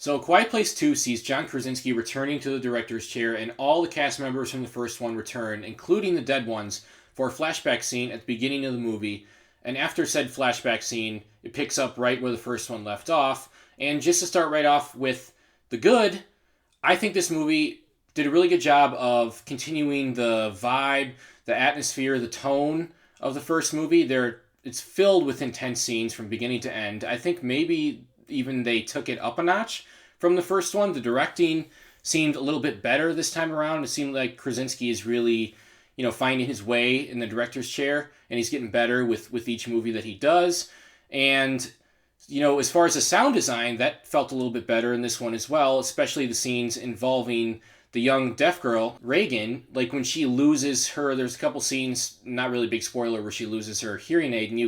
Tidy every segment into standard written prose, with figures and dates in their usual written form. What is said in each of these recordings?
So, Quiet Place 2 sees John Krasinski returning to the director's chair, and all the cast members from the first one return, including the dead ones, for a flashback scene at the beginning of the movie. And after said flashback scene, it picks up right where the first one left off. And just to start right off with the good, I think this movie did a really good job of continuing the vibe, the atmosphere, the tone of the first movie. It's filled with intense scenes from beginning to end. I think maybe even they took it up a notch from the first one. The directing seemed a little bit better this time around. It seemed like Krasinski is really, finding his way in the director's chair, and he's getting better with each movie that he does. And, as far as the sound design, that felt a little bit better in this one as well, especially the scenes involving the young deaf girl, Reagan. Like when she loses there's a couple scenes, not really big spoiler, where she loses her hearing aid, and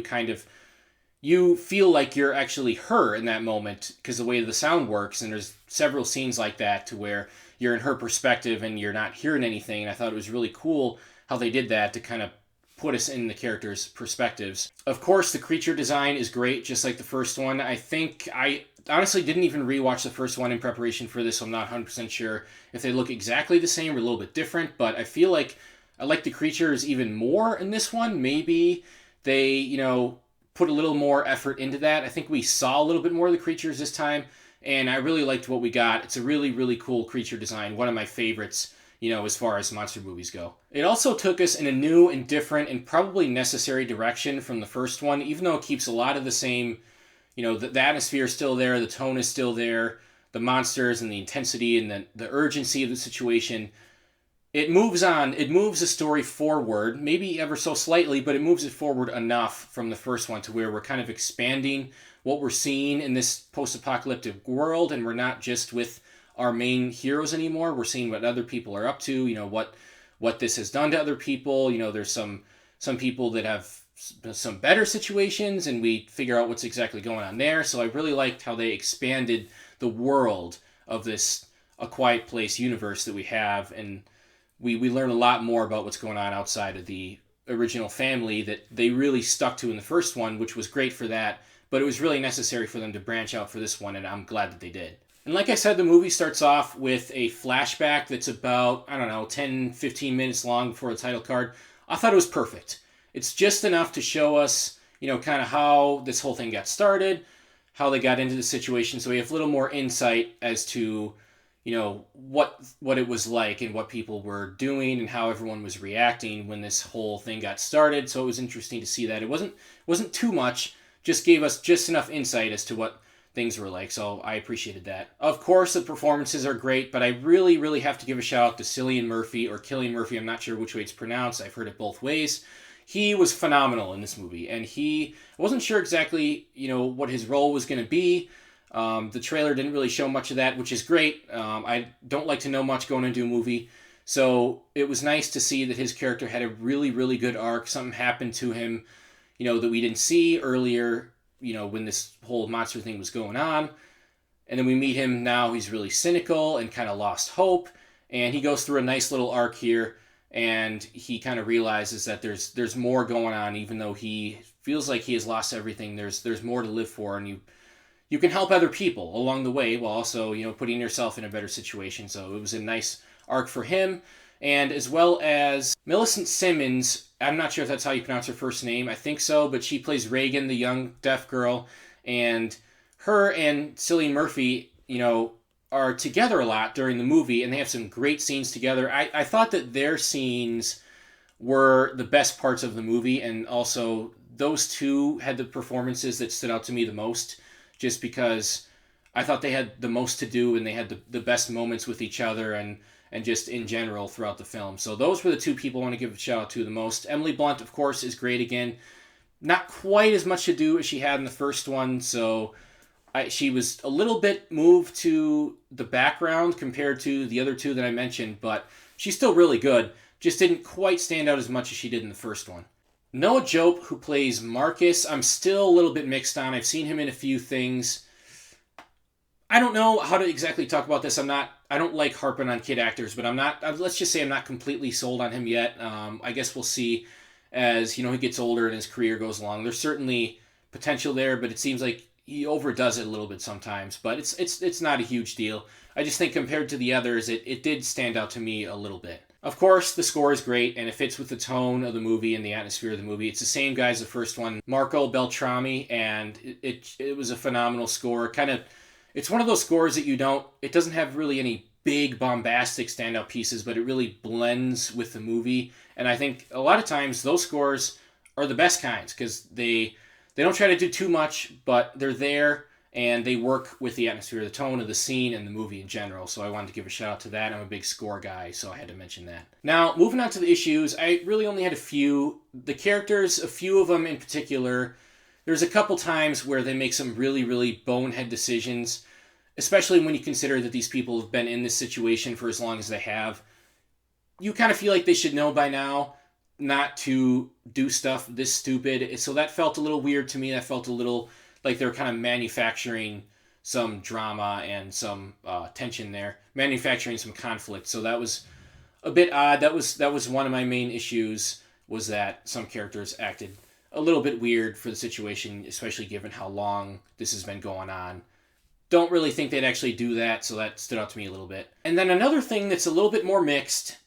you feel like you're actually her in that moment because the way the sound works. And there's several scenes like that to where you're in her perspective and you're not hearing anything. And I thought it was really cool how they did that to kind of put us in the characters' perspectives. Of course, the creature design is great, just like the first one. I honestly didn't even rewatch the first one in preparation for this, so I'm not 100% sure if they look exactly the same or a little bit different, but I feel like I like the creatures even more in this one. Maybe they, put a little more effort into that. I think we saw a little bit more of the creatures this time, and I really liked what we got. It's a really, really cool creature design. One of my favorites, as far as monster movies go. It also took us in a new and different and probably necessary direction from the first one, even though it keeps a lot of the same, the atmosphere is still there, the tone is still there, the monsters and the intensity and the urgency of the situation. It moves on. It moves the story forward, maybe ever so slightly, but it moves it forward enough from the first one to where we're kind of expanding what we're seeing in this post-apocalyptic world, and we're not just with our main heroes anymore. We're seeing what other people are up to, what this has done to other people. There's some people that have some better situations, and we figure out what's exactly going on there. So I really liked how they expanded the world of this A Quiet Place universe that we have, and we learn a lot more about what's going on outside of the original family that they really stuck to in the first one, which was great for that, but it was really necessary for them to branch out for this one, and I'm glad that they did. And like I said, the movie starts off with a flashback that's about, 10, 15 minutes long before the title card. I thought it was perfect. It's just enough to show us, kind of how this whole thing got started, how they got into the situation, so we have a little more insight as to what it was like and what people were doing and how everyone was reacting when this whole thing got started. So it was interesting to see that. It wasn't too much, just gave us just enough insight as to what things were like. So I appreciated that. Of course, the performances are great, but I really, really have to give a shout out to Cillian Murphy, or Cillian Murphy. I'm not sure which way it's pronounced. I've heard it both ways. He was phenomenal in this movie, and I wasn't sure exactly, what his role was going to be. The trailer didn't really show much of that, which is great. I don't like to know much going into a movie. So it was nice to see that his character had a really, really good arc. Something happened to him, that we didn't see earlier, when this whole monster thing was going on. And then we meet him now. He's really cynical and kind of lost hope. And he goes through a nice little arc here. And he kind of realizes that there's more going on, even though he feels like he has lost everything. There's more to live for, and you can help other people along the way while also, putting yourself in a better situation. So it was a nice arc for him. And as well as Millicent Simmons, I'm not sure if that's how you pronounce her first name. I think so, but she plays Reagan, the young deaf girl. And her and Cillian Murphy, are together a lot during the movie, and they have some great scenes together. I thought that their scenes were the best parts of the movie, and also those two had the performances that stood out to me the most, just because I thought they had the most to do and they had the best moments with each other and just in general throughout the film. So those were the two people I want to give a shout out to the most. Emily Blunt, of course, is great again. Not quite as much to do as she had in the first one, so she was a little bit moved to the background compared to the other two that I mentioned, but she's still really good. Just didn't quite stand out as much as she did in the first one. Noah Jope, who plays Marcus, I'm still a little bit mixed on. I've seen him in a few things. I don't know how to exactly talk about this. I don't like harping on kid actors, but let's just say I'm not completely sold on him yet. I guess we'll see as, he gets older and his career goes along. There's certainly potential there, but it seems like he overdoes it a little bit sometimes, but it's not a huge deal. I just think compared to the others, it did stand out to me a little bit. Of course, the score is great, and it fits with the tone of the movie and the atmosphere of the movie. It's the same guy as the first one, Marco Beltrami, and it was a phenomenal score. It's one of those scores that it doesn't have really any big bombastic standout pieces, but it really blends with the movie. And I think a lot of times those scores are the best kinds because they don't try to do too much, but they're there and they work with the atmosphere, the tone of the scene, and the movie in general. So I wanted to give a shout out to that. I'm a big score guy, so I had to mention that. Now, moving on to the issues, I really only had a few. The characters, a few of them in particular, there's a couple times where they make some really, really bonehead decisions, especially when you consider that these people have been in this situation for as long as they have. You kind of feel like they should know by now not to do stuff this stupid. So that felt a little weird to me. That felt a little like they were kind of manufacturing some drama and some tension there, manufacturing some conflict. So that was a bit odd. That was one of my main issues, was that some characters acted a little bit weird for the situation, especially given how long this has been going on. Don't really think they'd actually do that, so that stood out to me a little bit. And then another thing that's a little bit more mixed,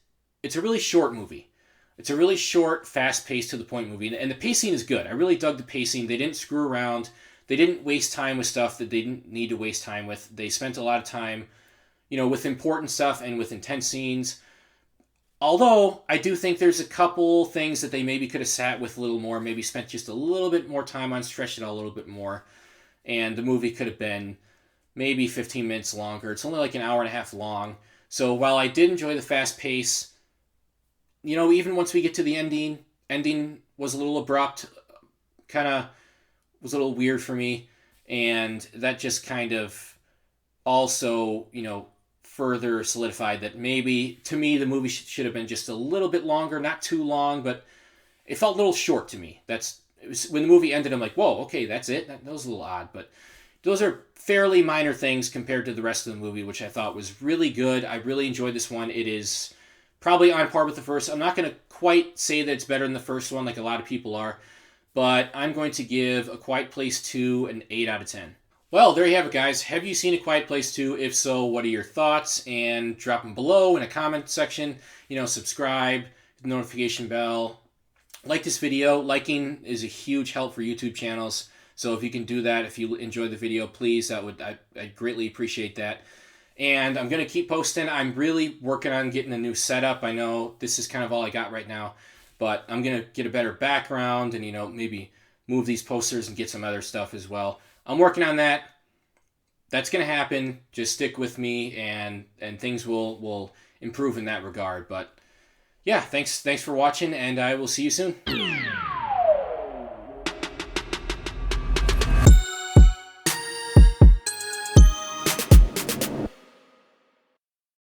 it's a really short movie. It's a really short, fast-paced, to-the-point movie, and the pacing is good. I really dug the pacing. They didn't screw around. They didn't waste time with stuff that they didn't need to waste time with. They spent a lot of time, with important stuff and with intense scenes. Although, I do think there's a couple things that they maybe could have sat with a little more, maybe spent just a little bit more time on, stretched it out a little bit more, and the movie could have been maybe 15 minutes longer. It's only like an hour and a half long. So while I did enjoy the fast pace, even once we get to the ending was a little abrupt, kind of was a little weird for me, and that just kind of also, further solidified that maybe, to me, the movie should have been just a little bit longer, not too long, but it felt a little short to me. When the movie ended, I'm like, whoa, okay, that's it? That was a little odd, but those are fairly minor things compared to the rest of the movie, which I thought was really good. I really enjoyed this one. It is probably on par with the first. I'm not going to quite say that it's better than the first one like a lot of people are, but I'm going to give A Quiet Place 2 an 8 out of 10. Well, there you have it, guys. Have you seen A Quiet Place 2? If so, what are your thoughts? And drop them below in a comment section. Subscribe, notification bell. Like this video. Liking is a huge help for YouTube channels. So if you can do that, if you enjoy the video, please, I'd greatly appreciate that. And I'm going to keep posting. I'm really working on getting a new setup. I know this is kind of all I got right now, but I'm going to get a better background and, maybe move these posters and get some other stuff as well. I'm working on that. That's going to happen. Just stick with me, and things will improve in that regard. But yeah, thanks for watching, and I will see you soon.